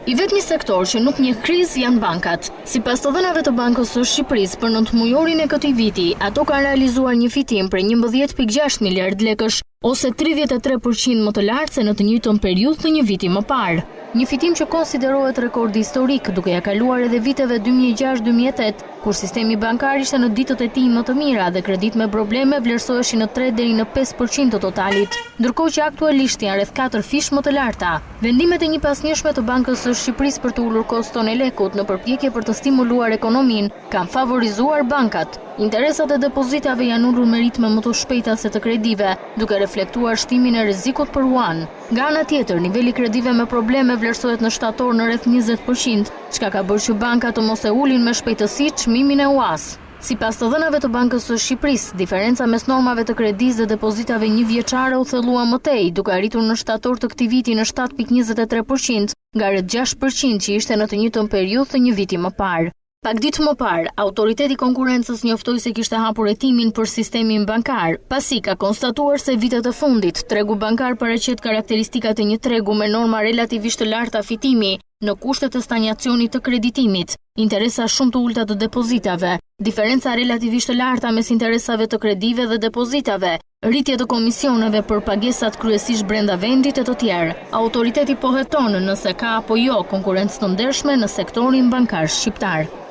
I vetmi sektor që nuk njeh krizë janë bankat. Sipas të dhënave të Bankës së Shqipërisë për nëntmujorin e këtij viti, ato kanë realizuar një fitim për 11.6 miliard lekësh, ose 33% më të lartë se në të njëjtën periudhë të një viti më parë. Një fitim që konsiderohet rekord historik, duke ja kaluar edhe viteve 2006-2008, kur sistemi bankar ishte në ditët e tij më të mira dhe kredit me probleme vlerësoheshin në 3 deri në 5% të totalit, ndërkohë që aktualisht janë rreth 4 fish më të larta. Vendimet e një pasnjëshme të Bankës së Shqipërisë për të ulur koston e lekut në përpjekje për të stimuluar ekonominë kanë favorizuar bankat. Interesat e depozitave janë ulur me ritme më të shpejta se të kredive, duke reflektuar shtimin e rrezikut për yuan. Nga ana tjetër, niveli kredive me probleme vlerësohet në shtator në rreth 20%, çka ka bërë që bankat të mos e ulin me shpejtësi çmimin e UAS. Sipas të dhënave të Bankës së Shqipërisë, diferenca mes normave të kredisë dhe depozitave një vjeçare u thellua më tej, duke arritur në shtator të këtij viti në 7.23%, nga rreth 6% që ishte në të njëjtën periudhë të një viti më parë. Pak ditë më parë, Autoriteti i Konkurrencës njoftoi se kishte hapur hetimin për sistemin bankar, pasi ka konstatuar se vitet e fundit tregu bankar paraqet karakteristikat e një tregu me norma relativisht të larta fitimi në kushtet e stagnacionit të kreditimit, interesa shumë të ulta të depozitave, diferenca relativisht të larta mes interesave të kredive dhe depozitave, rritje të komisioneve për pagesat kryesisht brenda vendit e të tjerë. Autoriteti po heton nëse ka apo jo konkurrencë të ndershme në sektorin bankar shqiptar.